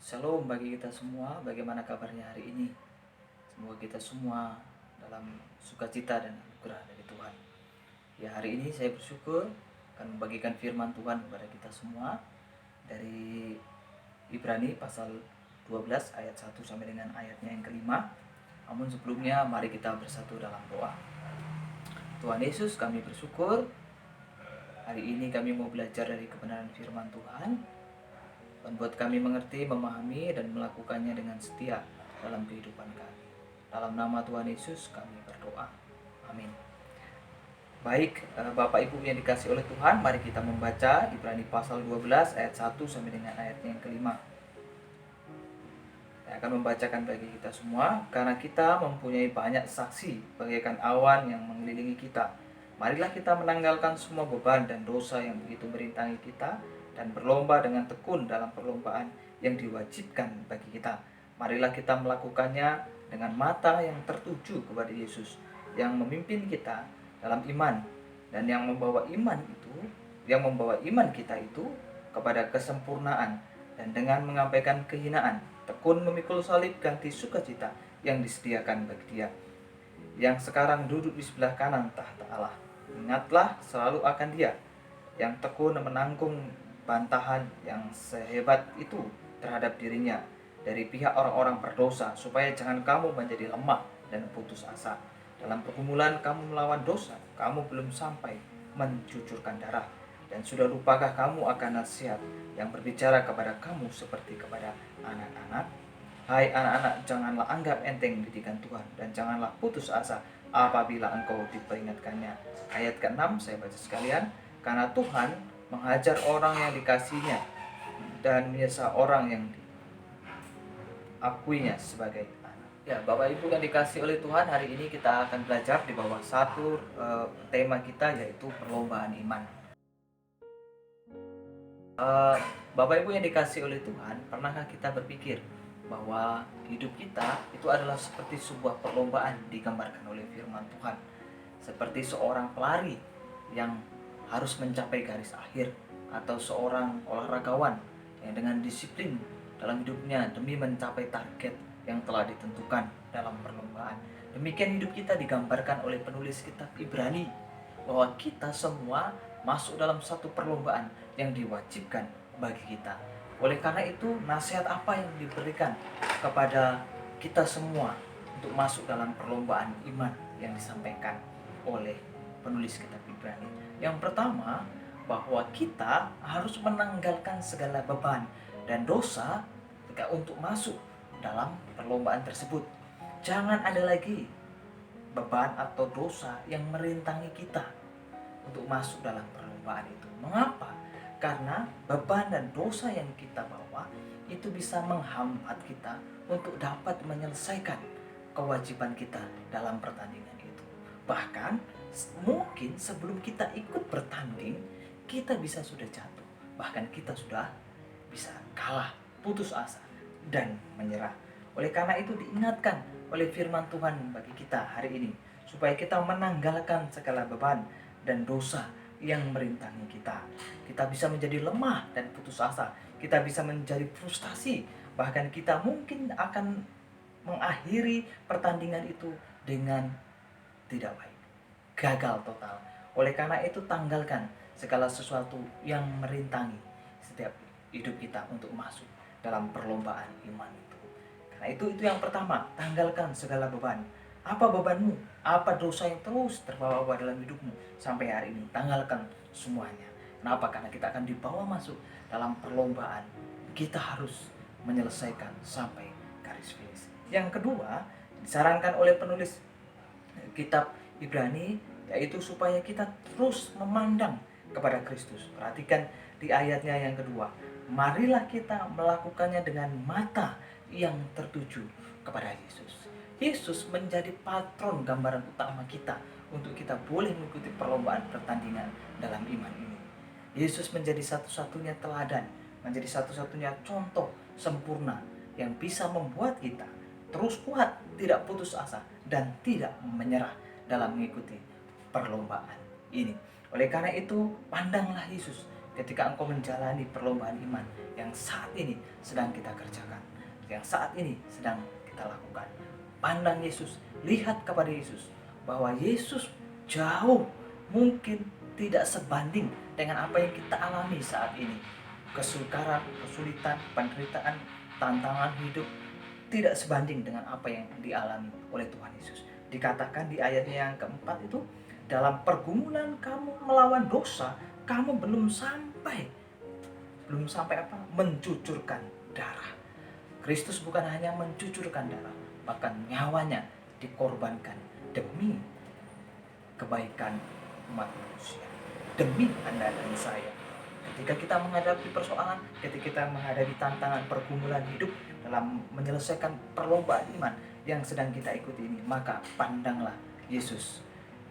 Shalom bagi kita semua, bagaimana kabarnya hari ini? Semoga kita semua dalam sukacita dan anugerah dari Tuhan. Ya, hari ini saya bersyukur akan membagikan firman Tuhan kepada kita semua dari Ibrani pasal 12 ayat 1 sampai dengan ayatnya yang kelima. Namun sebelumnya mari kita bersatu dalam doa. Tuhan Yesus, kami bersyukur hari ini kami mau belajar dari kebenaran firman Tuhan. Membuat kami mengerti, memahami, dan melakukannya dengan setia dalam kehidupan kami. Dalam nama Tuhan Yesus kami berdoa. Amin. Baik, Bapak Ibu yang dikasih oleh Tuhan, mari kita membaca Ibrani pasal 12 ayat 1 sampai dengan ayatnya yang kelima. Saya akan membacakan bagi kita semua, karena kita mempunyai banyak saksi bagaikan awan yang mengelilingi kita. Marilah kita menanggalkan semua beban dan dosa yang begitu merintangi kita, dan berlomba dengan tekun dalam perlombaan yang diwajibkan bagi kita. Marilah kita melakukannya dengan mata yang tertuju kepada Yesus, yang memimpin kita dalam iman, dan yang membawa iman kita itu kepada kesempurnaan, dan dengan mengabaikan kehinaan, tekun memikul salib ganti sukacita yang disediakan bagi Dia, yang sekarang duduk di sebelah kanan tahta Allah. Ingatlah selalu akan Dia, yang tekun menanggung bantahan yang sehebat itu terhadap dirinya dari pihak orang-orang berdosa, supaya jangan kamu menjadi lemah dan putus asa. Dalam pergumulan kamu melawan dosa, kamu belum sampai mencucurkan darah, dan sudah lupakah kamu akan nasihat yang berbicara kepada kamu seperti kepada anak-anak? Hai anak-anak, janganlah anggap enteng didikan Tuhan, dan janganlah putus asa apabila engkau diperingatkannya. Ayat ke-6 saya baca sekalian. Karena Tuhan menghajar orang yang dikasihinya dan menyiksa orang yang diakuinya sebagai anak. Ya, Bapak Ibu yang dikasih oleh Tuhan, hari ini kita akan belajar di bawah satu tema kita, yaitu perlombaan iman. Bapak Ibu yang dikasih oleh Tuhan, pernahkah kita berpikir bahwa hidup kita itu adalah seperti sebuah perlombaan digambarkan oleh firman Tuhan, seperti seorang pelari yang harus mencapai garis akhir, atau seorang olahragawan yang dengan disiplin dalam hidupnya demi mencapai target yang telah ditentukan dalam perlombaan. Demikian hidup kita digambarkan oleh penulis kitab Ibrani, bahwa kita semua masuk dalam satu perlombaan yang diwajibkan bagi kita. Oleh karena itu, nasihat apa yang diberikan kepada kita semua untuk masuk dalam perlombaan iman yang disampaikan oleh penulis kitab Ibrani? Yang pertama, bahwa kita harus menanggalkan segala beban dan dosa untuk masuk dalam perlombaan tersebut. Jangan ada lagi beban atau dosa yang merintangi kita untuk masuk dalam perlombaan itu. Mengapa? Karena beban dan dosa yang kita bawa itu bisa menghambat kita untuk dapat menyelesaikan kewajiban kita dalam pertandingan itu. Bahkan mungkin sebelum kita ikut bertanding, kita bisa sudah jatuh, bahkan kita sudah bisa kalah, putus asa, dan menyerah. Oleh karena itu diingatkan oleh firman Tuhan bagi kita hari ini, supaya kita menanggalkan segala beban dan dosa yang merintangi kita. Kita bisa menjadi lemah dan putus asa, kita bisa menjadi frustasi, bahkan kita mungkin akan mengakhiri pertandingan itu dengan tidak baik, gagal total. Oleh karena itu, tanggalkan segala sesuatu yang merintangi setiap hidup kita untuk masuk dalam perlombaan iman itu. Karena itu yang pertama, tanggalkan segala beban. Apa bebanmu? Apa dosa yang terus terbawa dalam hidupmu sampai hari ini? Tanggalkan semuanya. Kenapa? Karena kita akan dibawa masuk dalam perlombaan. Kita harus menyelesaikan sampai garis finish. Yang kedua, disarankan oleh penulis kitab Ibrani, yaitu supaya kita terus memandang kepada Kristus. Perhatikan di ayatnya yang kedua. Marilah kita melakukannya dengan mata yang tertuju kepada Yesus. Yesus menjadi patron, gambaran utama kita untuk kita boleh mengikuti perlombaan pertandingan dalam iman ini. Yesus menjadi satu-satunya teladan, menjadi satu-satunya contoh sempurna yang bisa membuat kita terus kuat, tidak putus asa, dan tidak menyerah dalam mengikuti perlombaan ini. Oleh karena itu, pandanglah Yesus, ketika engkau menjalani perlombaan iman yang saat ini sedang kita kerjakan, yang saat ini sedang kita lakukan. Pandang Yesus, lihat kepada Yesus, bahwa Yesus jauh mungkin tidak sebanding dengan apa yang kita alami saat ini. Kesukaran, kesulitan, penderitaan, tantangan hidup tidak sebanding dengan apa yang dialami oleh Tuhan Yesus. Dikatakan di ayatnya yang keempat itu, dalam pergumulan kamu melawan dosa, kamu belum sampai apa? Mencucurkan darah. Kristus bukan hanya mencucurkan darah, bahkan nyawanya dikorbankan demi kebaikan umat manusia, demi Anda dan saya. Ketika kita menghadapi persoalan, ketika kita menghadapi tantangan pergumulan hidup dalam menyelesaikan perlombaan iman yang sedang kita ikuti ini, maka pandanglah Yesus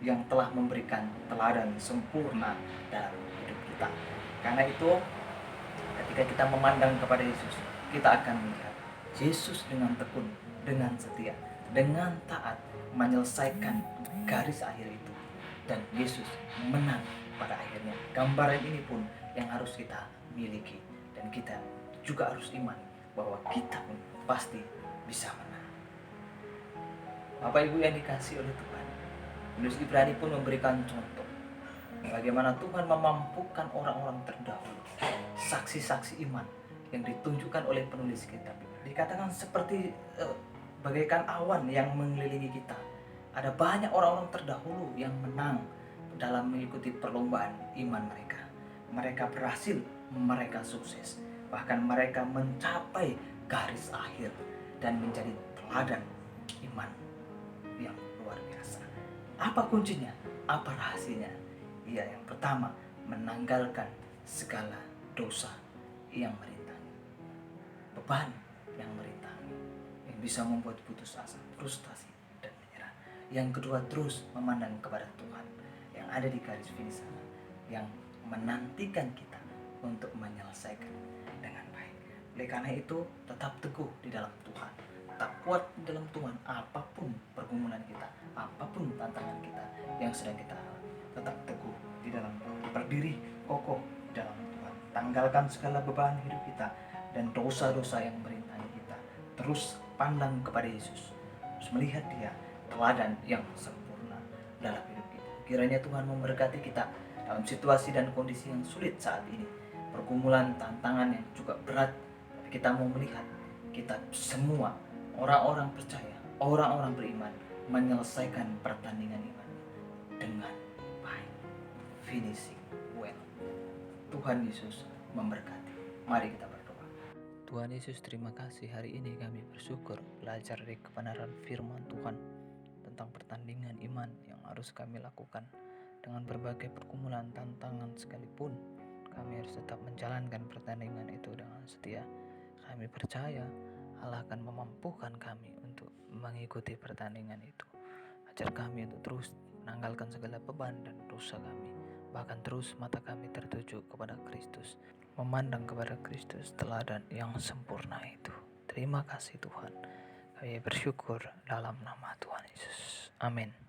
yang telah memberikan teladan sempurna dalam hidup kita. Karena itu, ketika kita memandang kepada Yesus, kita akan melihat Yesus dengan tekun, dengan setia, dengan taat menyelesaikan garis akhir itu, dan Yesus menang pada akhirnya. Gambaran ini pun yang harus kita miliki, dan kita juga harus iman bahwa kita pun pasti bisa menang. Bapak Ibu yang dikasihi oleh Tuhan, penulis Ibrani pun memberikan contoh bagaimana Tuhan memampukan orang-orang terdahulu, saksi-saksi iman yang ditunjukkan oleh penulis kitab. Dikatakan seperti bagaikan awan yang mengelilingi kita. Ada banyak orang-orang terdahulu yang menang dalam mengikuti perlombaan iman mereka. Mereka berhasil, mereka sukses. Bahkan mereka mencapai garis akhir dan menjadi teladan iman yang luar biasa. Apa kuncinya? Apa rahasianya? Ya, yang pertama, menanggalkan segala dosa yang merintangi, beban yang merintangi, yang bisa membuat putus asa, frustasi, dan menyerah. Yang kedua, terus memandang kepada Tuhan yang ada di garis finish sana, yang menantikan kita untuk menyelesaikan dengan baik. Oleh karena itu, tetap teguh di dalam Tuhan, tetap kuat di dalam Tuhan. Apapun pergumulan kita, apapun tantangan kita yang sedang kita alami, tetap teguh di dalam Tuhan, berdiri kokoh di dalam Tuhan. Tanggalkan segala beban hidup kita dan dosa-dosa yang merintangi kita. Terus pandang kepada Yesus, terus melihat Dia, teladan yang sempurna dalam hidup kita. Kiranya Tuhan memberkati kita dalam situasi dan kondisi yang sulit saat ini, pergumulan, tantangan yang juga berat. Tapi kita mau melihat kita semua orang-orang percaya, orang-orang beriman menyelesaikan pertandingan iman dengan baik, finishing well. Tuhan Yesus memberkati. Mari kita berdoa. Tuhan Yesus, terima kasih hari ini kami bersyukur belajar dari kebenaran firman Tuhan tentang pertandingan iman yang harus kami lakukan. Dengan berbagai pergumulan, tantangan sekalipun, kami harus tetap menjalankan pertandingan itu dengan setia. Kami percaya Allah akan memampukan kami untuk mengikuti pertandingan itu. Ajar kami untuk terus menanggalkan segala beban dan dosa kami, bahkan terus mata kami tertuju kepada Kristus, memandang kepada Kristus, teladan yang sempurna itu. Terima kasih Tuhan. Kami bersyukur dalam nama Tuhan Yesus. Amin.